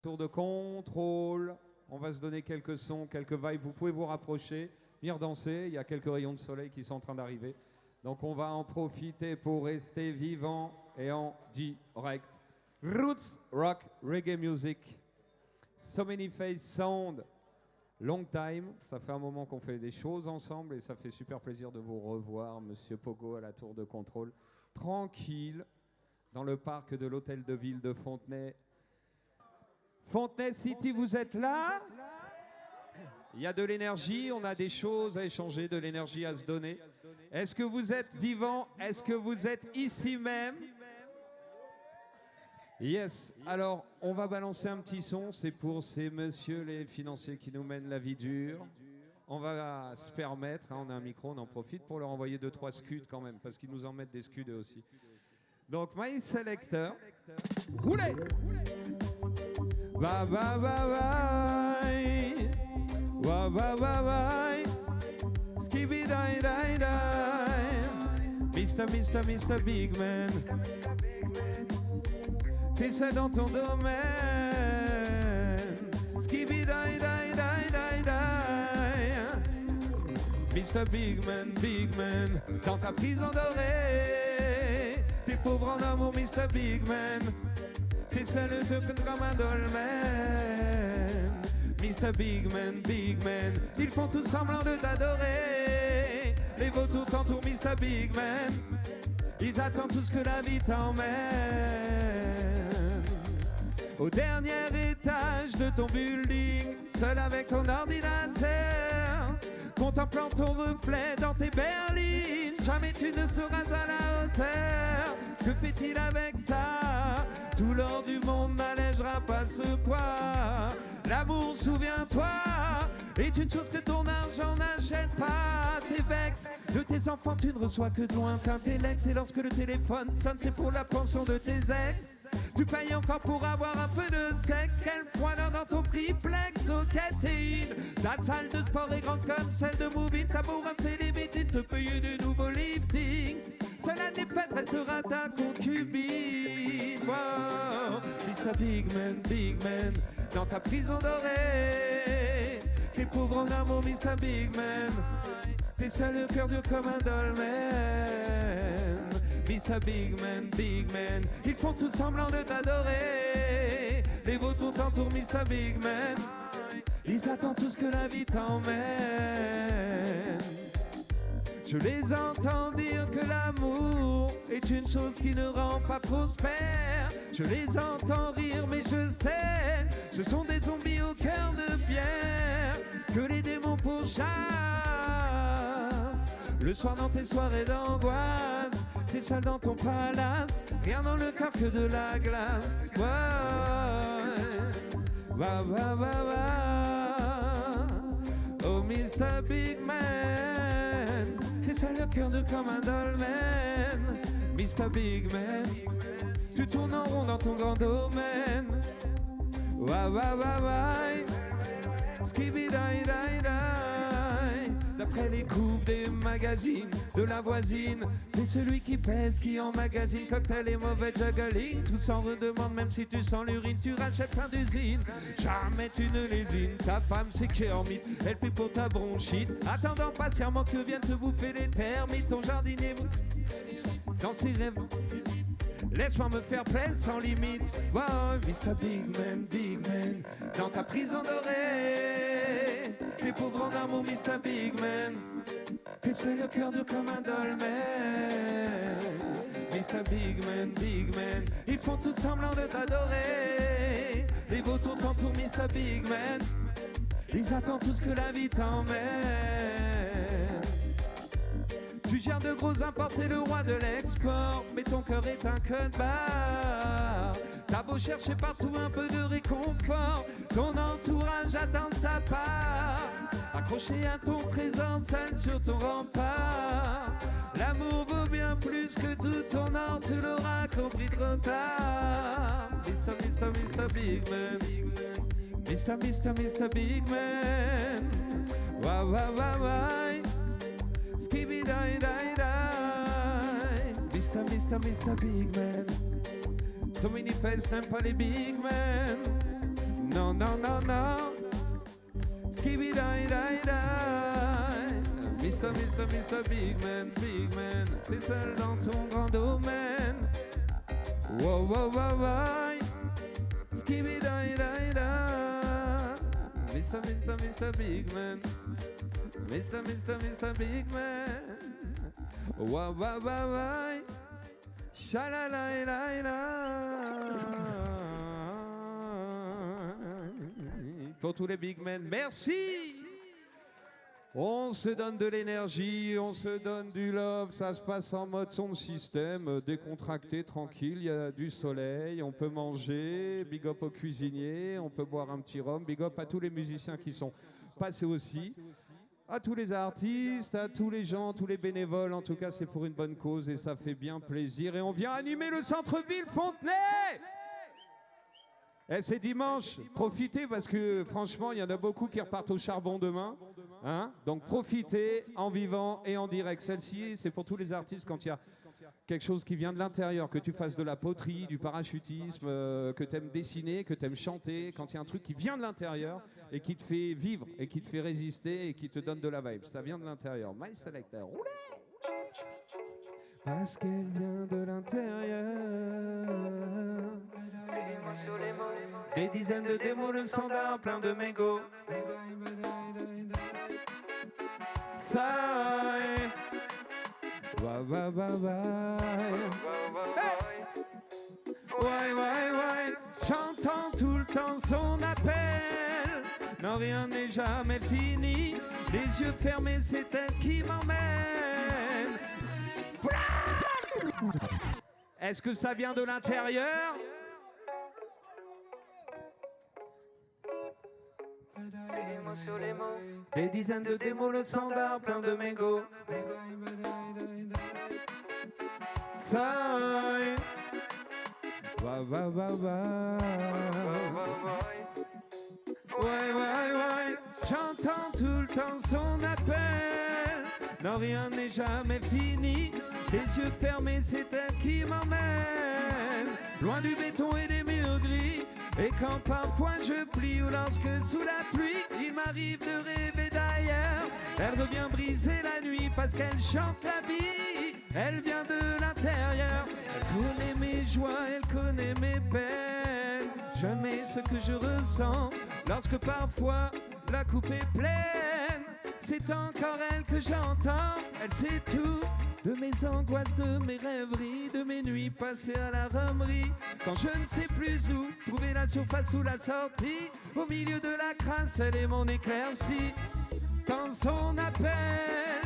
Tour de contrôle. On va se donner quelques sons, quelques vibes. Vous pouvez vous rapprocher, venir danser. Il y a quelques rayons de soleil qui sont en train d'arriver. Donc on va en profiter pour rester vivant et en direct. Roots Rock Reggae Music. So Many Face Sound. Long time. Ça fait un moment qu'on fait des choses ensemble et ça fait super plaisir de vous revoir, Monsieur Pogo, à la tour de contrôle. Tranquille, dans le parc de l'hôtel de ville de Fontenay. Fontenay City, vous êtes là? Il y a de l'énergie, on a des choses à échanger, de l'énergie à se donner. Est-ce que vous êtes vivant? Est-ce que vous êtes ici même? Yes. Alors, on va balancer un petit son. C'est pour ces messieurs les financiers qui nous mènent la vie dure. On va se permettre, hein, on a un micro, on en profite pour leur envoyer 2-3 scuds quand même, parce qu'ils nous en mettent des scuds eux aussi. Donc, My Selector, roulez! Bye bye bye bye, bye bye bye bye, skibby die die die, Mr. Big Man, t'es seul dans ton domaine, skibby die die die die die, Big Man, dans ta prison dorée, t'es pauvre en amour, Mr. Big Man. T'es seul comme un dolmen. Mr. Big Man, ils font tous semblant de t'adorer. Les vautours t'entourent, Mr. Big Man. Ils attendent tout ce que la vie t'emmène. Au dernier étage de ton building, seul avec ton ordinateur, contemplant ton reflet dans tes berlines. Jamais tu ne seras à la hauteur. Que fait-il avec ça? Tout l'or du monde n'allègera pas ce poids. L'amour, souviens-toi, est une chose que ton argent n'achète pas. T'es vexe de tes enfants, tu ne reçois que de lointain tes legs. Et lorsque le téléphone sonne, c'est pour la pension de tes ex. Tu payes encore pour avoir un peu de sexe. Quelle froideur dans ton triplex. Ok, t'es in. Ta salle de sport est grande comme celle de Movie. Ta bourre a fait les bêtises, te payer de nouveaux liftings. Seule la défaite restera ta concubine. Wow. Mr. Big Man, dans ta prison dorée. T'es pauvre en amour, Mr. Big Man. T'es seul le cœur dur comme un dolmen. Mr. Big Man, ils font tous semblant de t'adorer. Les vautours t'entourent, Mr. Big Man. Ils attendent tout ce que la vie t'emmène. Je les entends dire que l'amour est une chose qui ne rend pas prospère. Je les entends rire mais je sais, ce sont des zombies au cœur de pierre que les démons pourchassent. Le soir dans tes soirées d'angoisse, t'es seul dans ton palace, rien dans le cœur que de la glace. Ouais. Bah bah bah bah. Oh Mr. Big Man, t'es seul le cœur dur comme un dolmen. Mr. Big Man, tu tournes en rond dans ton grand domaine. Wa wa wa wa, skibidi die die die. D'après les coupes des magazines de la voisine, t'es celui qui pèse, qui emmagasine cocktail et mauvais juggling. Tout s'en redemande, même si tu sens l'urine, tu rachètes plein d'usines. Jamais tu ne lésines, ta femme c'est Kermit, elle fait pour ta bronchite. Attendant patiemment que viennent te bouffer les termites. Ton jardinier dans ses rêves, laisse-moi me faire plaisir sans limite. Wow, Mr. Big Man, dans ta prison dorée. T'es pauvre en amour, Mr. Big Man. T'es seul le cœur dur comme un dolmen. Mr. Big Man, ils font tous semblant de t'adorer. Les vautours t'entourent, Mr. Big Man. Ils attendent tout ce que la vie t'emmène. Tu gères de gros imports, t'es le roi de l'export, mais ton cœur est un code barre. T'as beau chercher partout un peu de réconfort, ton entourage attend sa part. Accroché à ton trésor, seul sur ton rempart. L'amour vaut bien plus que tout ton or, tu l'auras compris trop tard. Mr. Big Man, Mr. Big Man. Wa wa wa wa. Skibidi die die die. Mr. Big Man. So many faces n'aiment pas les big men. Non, non, non, non. Skibidi-di-di. Mr. Big Man, t'es seul dans ton grand domaine. Wow, wow, wow, wow. Skibidi-di-di. Mr. Big Man. Mr. Big Man. Wow, wow, wow, wow. Sha-la-la-la-la. Pour tous les big men, merci. On se donne de l'énergie, on se donne du love, ça se passe en mode son de système, décontracté, tranquille, il y a du soleil, on peut manger, big up aux cuisiniers, on peut boire un petit rhum, big up à tous les musiciens qui sont passés aussi, à tous les artistes, à tous les gens, tous les bénévoles, en tout cas c'est pour une bonne cause et ça fait bien plaisir. Et on vient animer le centre-ville Fontenay. Et c'est dimanche, profitez parce que franchement, il y en a beaucoup qui repartent au charbon demain. Hein, donc profitez en vivant et en direct. Celle-ci, c'est pour tous les artistes quand il y a quelque chose qui vient de l'intérieur, que tu fasses de la poterie, du parachutisme, que tu aimes dessiner, que tu aimes chanter, quand il y a un truc qui vient de l'intérieur et qui te fait vivre et qui te fait résister et qui te donne de la vibe. Ça vient de l'intérieur. My Selector, roulez! Parce qu'elle vient de l'intérieur. Des dizaines de démos, le standard, plein de mégots. Ça est. Ouais. J'entends tout le temps son appel. Non, rien n'est jamais fini. Les yeux fermés, c'est elle qui m'emmène. Est-ce que ça vient de l'intérieur? Des dizaines de démos, le standard, plein de mégots. Ça est. Ouais. J'entends tout le temps son appel. Non, rien n'est jamais fini. Les yeux fermés, c'est elle qui m'emmène. Loin du béton et des murs gris. Et quand parfois je plie ou lorsque sous la pluie il m'arrive de rêver d'ailleurs, elle revient briser la nuit parce qu'elle chante la vie. Elle vient de l'intérieur. Elle connaît mes joies, elle connaît mes peines. Je mets ce que je ressens lorsque parfois la coupe est pleine. C'est encore elle que j'entends. Elle sait tout de mes angoisses, de mes rêveries, de mes nuits passées à la rhumerie. Quand je ne sais plus où trouver la surface ou la sortie, au milieu de la crasse, elle est mon éclaircie. Dans son appel,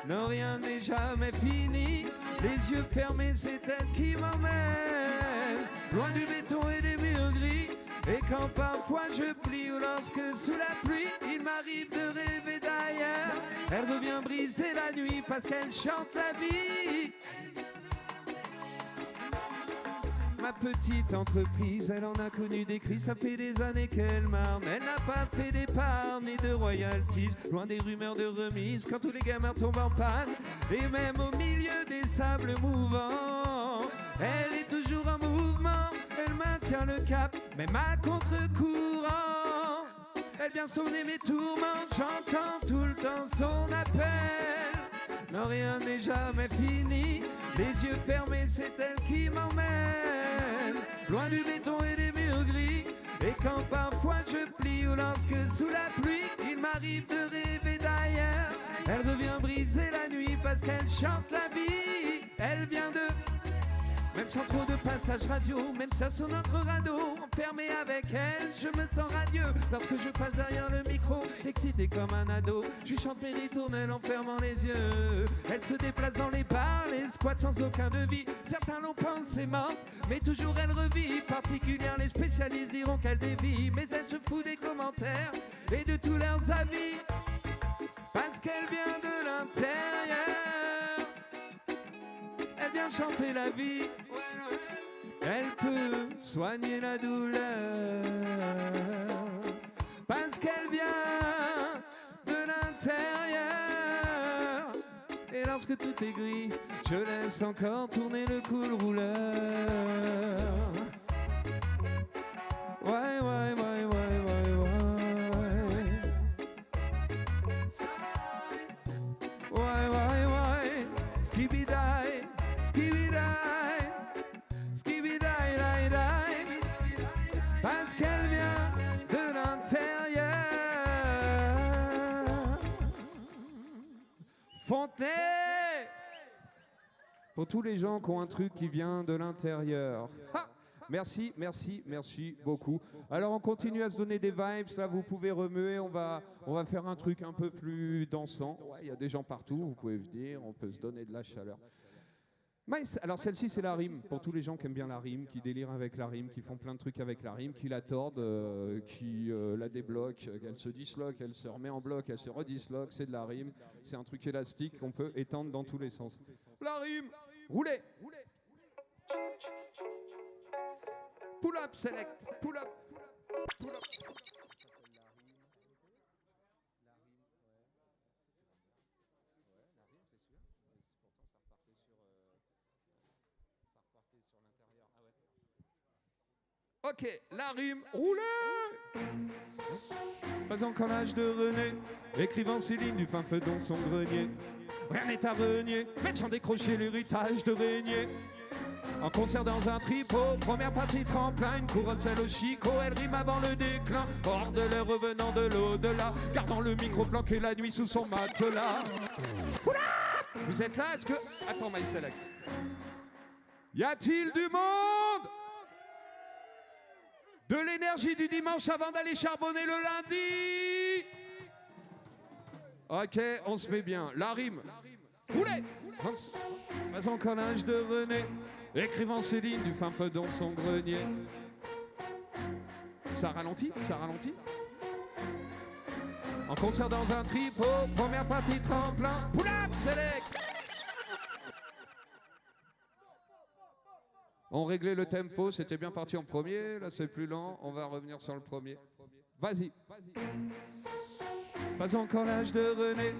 non, rien n'est jamais fini. Les yeux fermés, c'est elle qui m'emmène. Loin du béton et des murs gris. Et quand parfois je plie ou lorsque sous la pluie il m'arrive de rêver d'ailleurs, elle revient briser la nuit parce qu'elle chante la vie. Ma petite entreprise, elle en a connu des crises, ça fait des années qu'elle marne. Elle n'a pas fait d'épargne ni de royalties, loin des rumeurs de remise quand tous les gamins tombent en panne. Et même au milieu des sables mouvants, elle est toujours en mouvement, elle maintient le cap, même à contre-courant. Elle vient sonner mes tourments, j'entends tout le temps son appel. Non, rien n'est jamais fini, les yeux fermés, c'est elle qui m'emmène. Loin du béton et des murs gris. Et quand parfois je plie ou lorsque sous la pluie il m'arrive de rêver d'ailleurs, elle revient briser la nuit parce qu'elle chante la vie. Elle vient de... Même sans trop de passages radio, même ça sur notre radeau, enfermé avec elle, je me sens radieux. Lorsque je passe derrière le micro, excité comme un ado, je chante mes ritournelles en fermant les yeux. Elle se déplace dans les bars, les squats sans aucun devis. Certains l'ont pensée morte, mais toujours elle revit. Particulière, les spécialistes diront qu'elle dévie, mais elle se fout des commentaires et de tous leurs avis, parce qu'elle vient de l'intérieur. Elle vient chanter la vie. Elle peut soigner la douleur. Parce qu'elle vient de l'intérieur. Et lorsque tout est gris, je laisse encore tourner le cool rouleur. Ouais. Fontenay. Pour tous les gens qui ont un truc qui vient de l'intérieur. Ha! Merci, merci, merci beaucoup. Alors on continue à se donner des vibes, là vous pouvez remuer, on va faire un truc un peu plus dansant. Ouais, il y a des gens partout, vous pouvez venir, on peut se donner de la chaleur. Alors celle-ci c'est la rime, pour tous les gens qui aiment bien la rime, qui délirent avec la rime, qui font plein de trucs avec la rime, qui la tordent, qui la débloquent, elle se disloque, elle se remet en bloc, elle se redisloque, c'est de la rime, c'est un truc élastique qu'on peut étendre dans tous les sens. La rime, roulez. Pull up, select, pull up, pull up. Ok, la rime, roulez. Pas encore l'âge de René, écrivant ces lignes du fin feu dans son grenier. Rien n'est à renier, même sans décrocher l'héritage de régner. En concert dans un tripot, première partie tremplin, une couronne celle au chicot, elle rime avant le déclin, hors de l'air revenant de l'au-delà, gardant le micro planqué la nuit sous son matelas. Oula! Vous êtes là? Est-ce que... Attends, my select. Y a-t-il du monde? De l'énergie du dimanche avant d'aller charbonner le lundi? Ok, on se met bien. La rime. Roulez! Pas encore l'âge de René, écrivant ces lignes du fin feu dans son grenier. Ça ralentit? Ça ralentit? En concert dans un tripot, première partie tremplin, pull-up, select. On réglait le tempo, c'était bien parti en premier, là c'est plus lent, on va revenir sur le premier. Vas-y. Pas encore l'âge de René,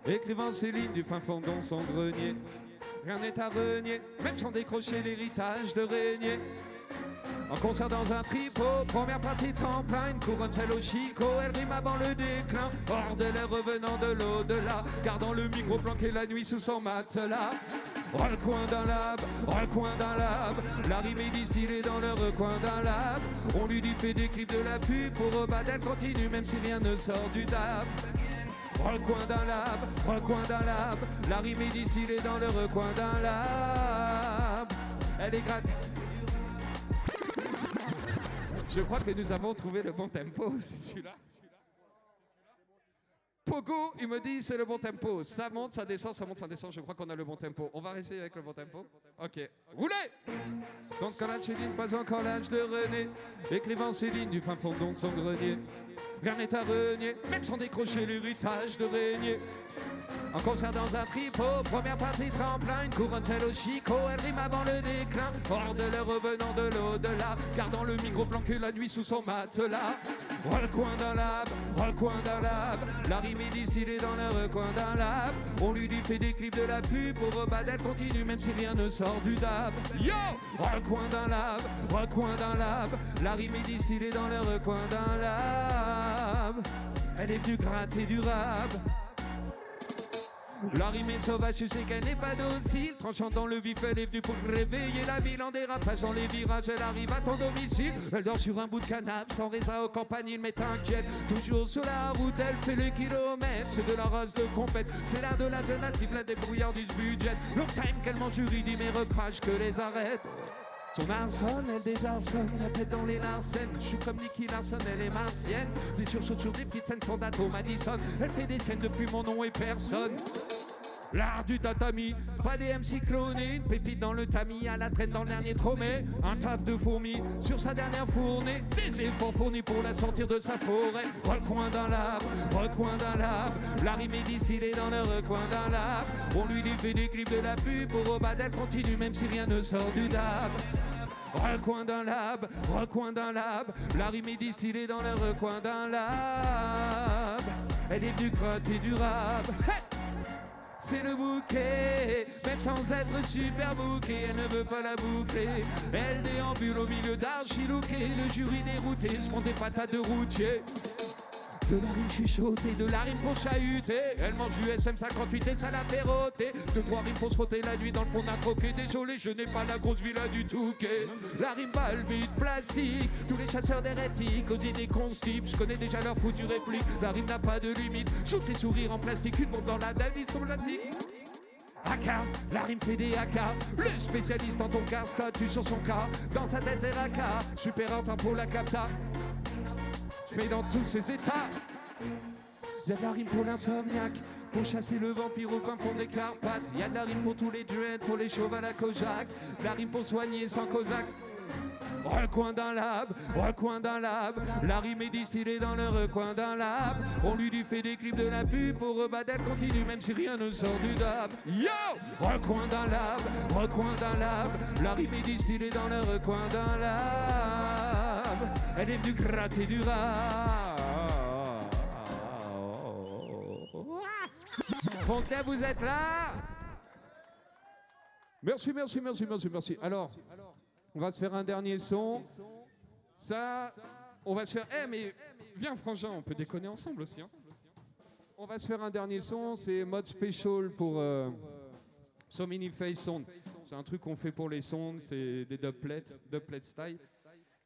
écrivant ces lignes du fin fond dans son grenier. Rien n'est à renier, même sans décrocher l'héritage de régner. En concert dans un tripot, première partie tremplin, une couronne celle au chicot, elle rime avant le déclin, hors de l'air revenant de l'au-delà, gardant le micro planqué la nuit sous son matelas. Recoin d'un lab, recoin d'un lab, la rime est distillée dans le recoin d'un lab. On lui dit fait des clips de la pub, pour rebattre elle continue même si rien ne sort du dab. Recoin d'un lab, la rime est distillée dans le recoin d'un lab. Elle est gratte. Je crois que nous avons trouvé le bon tempo, c'est celui-là. Pogo, il me dit c'est le bon tempo. Ça monte, ça descend, ça monte, ça descend. Je crois qu'on a le bon tempo. On va rester avec le bon tempo. Ok. Roulez! Donc quand la chéline, pas encore l'âge de René, écrivant ces lignes du fin fond de son grenier. Rien n'est à renier, même sans décrocher l'héritage de régner. En concert dans un tripot, première partie tremplin, une couronne celle au chicot, elle rime avant le déclin, hors de l'air revenant de l'au-delà, gardant le micro planqué la nuit sous son matelas. Recoin d'un lab, la rime est distillée dans le recoin d'un lab. On lui dit fait des clips de la pub, pour rebattre elle continue même si rien ne sort du dab. Yo! Recoin d'un lab, la rime est distillée dans le recoin d'un lab. Elle est venue gratter du rap. La rime est sauvage, je sais qu'elle n'est pas docile. Tranchant dans le vif, elle est venue pour réveiller la ville. En dérapage dans les virages, elle arrive à ton domicile. Elle dort sur un bout de canapé, sans raisin aux campagnes, mais t'inquiète. Toujours sur la route, elle fait les kilomètres. C'est de la race de compète, c'est l'art de l'alternative, la débrouillardise budget. Long time qu'elle mange juridie, mais recrache que les arrête. Son arsenal, elle désarçonne, la tête dans les larcènes. Je suis comme Nicky Larson, elle est martienne. Des sursautes sur des petites scènes sans date au Madison. Elle fait des scènes depuis mon nom et personne. L'art du tatami, pas des MC clonés, une pépite dans le tamis, à la traîne dans le dernier tromé, un taf de fourmi sur sa dernière fournée, des efforts fournis pour la sortir de sa forêt. Recoin d'un lab, la rime est distillée dans le recoin d'un lab. On lui dit fait des clips de la pub, pour rebattre elle continue même si rien ne sort du dab. Recoin d'un lab, la rime est distillée dans le recoin d'un lab. Elle est du crotte et du rap. Hey! C'est le bouquet, même sans être super bouquet, elle ne veut pas la boucler. Elle déambule au milieu d'archiloqués, le jury dérouté, se font des patates de routier. De la rime chuchotée, de la rime pour chahuter. Elle mange du SM58 et ça la fait rôter. De trois rimes pour se frotter la nuit dans le fond d'un croquet. Désolé, je n'ai pas la grosse villa du Touquet. La rime balle vide plastique, tous les chasseurs d'hérétiques aux idées constipes. Je connais déjà leur foutu réplique, la rime n'a pas de limite. Shoot tes sourires en plastique, une bombe dans la dalle, ils sont latiques. AK, la rime fait des AK. Le spécialiste en ton cas, statue sur son cas. Dans sa tête, c'est Raka. Super entend pour la capta. Fait dans tous ses états. Y'a de la rime pour l'insomniaque. Pour chasser le vampire au fin fond des Carpates. Y'a de la rime pour tous les dreads, pour les chauves à la Kojak. De la rime pour soigner sans Cosaque. Recoin d'un lab, recoin d'un lab. La rime est distillée dans le recoin d'un lab. On lui fait des clips de la pub pour rebattre, elle continue même si rien ne sort du dab. Yo! Recoin d'un lab, recoin d'un lab. La rime est distillée dans le recoin d'un lab. Elle est venue gratter du rap. Fontenay, vous êtes là? Merci, merci, merci, merci, merci. Alors, on va se faire un dernier son. Ça, on va se faire... Eh, mais viens, Frangin, on peut déconner ensemble aussi. Hein. On va se faire un dernier son. C'est mode special pour So Many Face Sound. C'est un truc qu'on fait pour les sondes. C'est des dubplates style.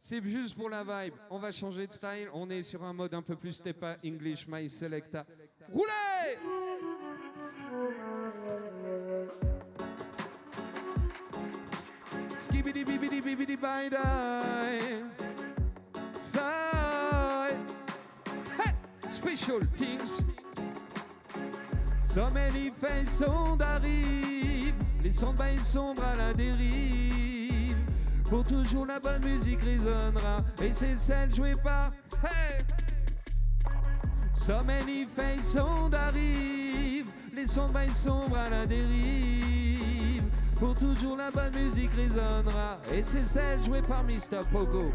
C'est juste pour la vibe. On va changer de style. On est sur un mode un peu plus Stepa English, My Selecta. Roulez! Skibidi bibidi bibidi bye die. Side. Hey! Special things. So many façons d'arrive. Les sons de sombres à la dérive. Pour toujours la bonne musique résonnera. Et c'est celle jouée par. Hey! So many façons d'arrive. Les sons de sombres à la dérive. Pour toujours la bonne musique résonnera. Et c'est celle jouée par Mr. Pogo.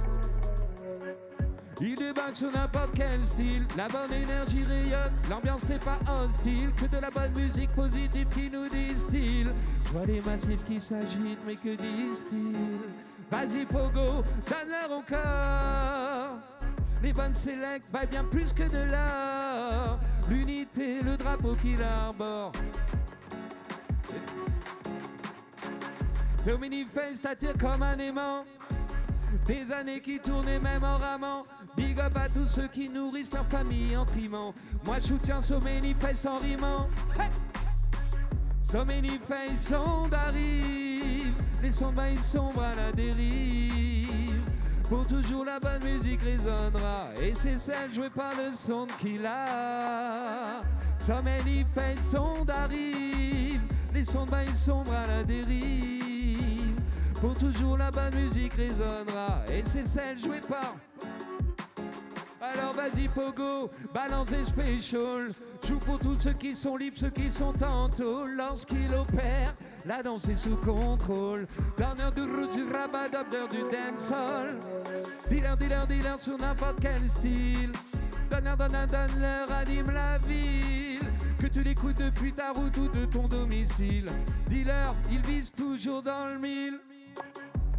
Il débarque sur n'importe quel style. La bonne énergie rayonne. L'ambiance n'est pas hostile. Que de la bonne musique positive qui nous distille. Je vois les massifs qui s'agitent, mais que disent-ils? Vas-y Pogo, donne-leur encore. Les bonnes sélects valent bien plus que de l'or. L'unité, le drapeau qu'il arbore. So Many Face t'attire comme un aimant. Des années qui tournent et même en ramant. Big up à tous ceux qui nourrissent leur famille en trimant. Moi je soutiens So Many Face en rimant. Hey! So Many Face on arrive. Les sons de sombres à la dérive. Pour toujours la bonne musique résonnera. Et c'est celle jouée par le son qu'il a. So Many Face on arrive. Les sons de sombres à la dérive. Pour toujours la bonne musique résonnera. Et c'est celle jouée par. Alors vas-y Pogo, balance des specials. Joue pour tous ceux qui sont libres, ceux qui sont en tôle. Lorsqu'il opère, la danse est sous contrôle. Donneur du route, du rabat, dubber du dancehall. Dealer, dealer, dealer sur n'importe quel style. Donneur, donneur, donneur, anime la ville. Que tu l'écoutes depuis ta route ou de ton domicile. Dealer, il vise toujours dans le mille.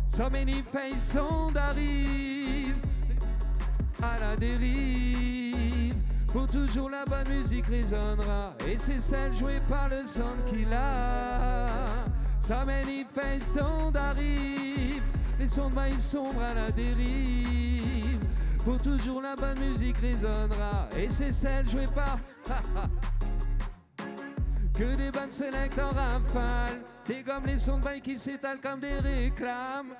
So Many Face on arrive. À la dérive. Pour toujours la bonne musique résonnera. Et c'est celle jouée par le son qu'il a. So Many Face on arrive. Les sons de maïs sombres à la dérive. Pour toujours la bonne musique résonnera. Et c'est celle jouée par. Que des bonnes sélects en rafale. Des gommes les sons de bail qui s'étalent comme des réclames.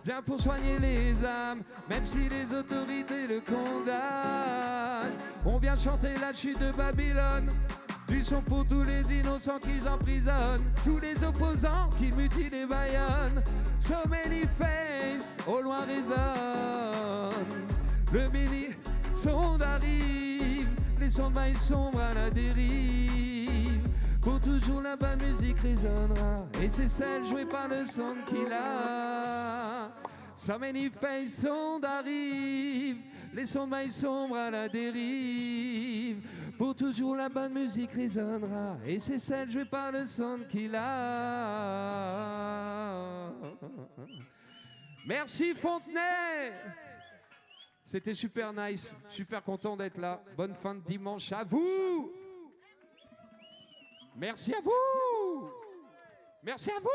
Viens pour soigner les âmes, même si les autorités le condamnent. On vient chanter la chute de Babylone. Du son pour tous les innocents qu'ils emprisonnent. Tous les opposants qui mutilent les baïonnes. So Many Face, au loin résonne. Le mini son arrive. Les sons de maïs sombres à la dérive. Pour toujours la bonne musique résonnera. Et c'est celle jouée par le son qu'il a. So Many Face on arrive. Les sons de maïs sombres à la dérive. Pour toujours la bonne musique résonnera. Et c'est celle jouée par le son qu'il a. Merci Fontenay. C'était super nice, super content d'être là. Bonne fin de dimanche à vous. Merci à vous. Merci à vous.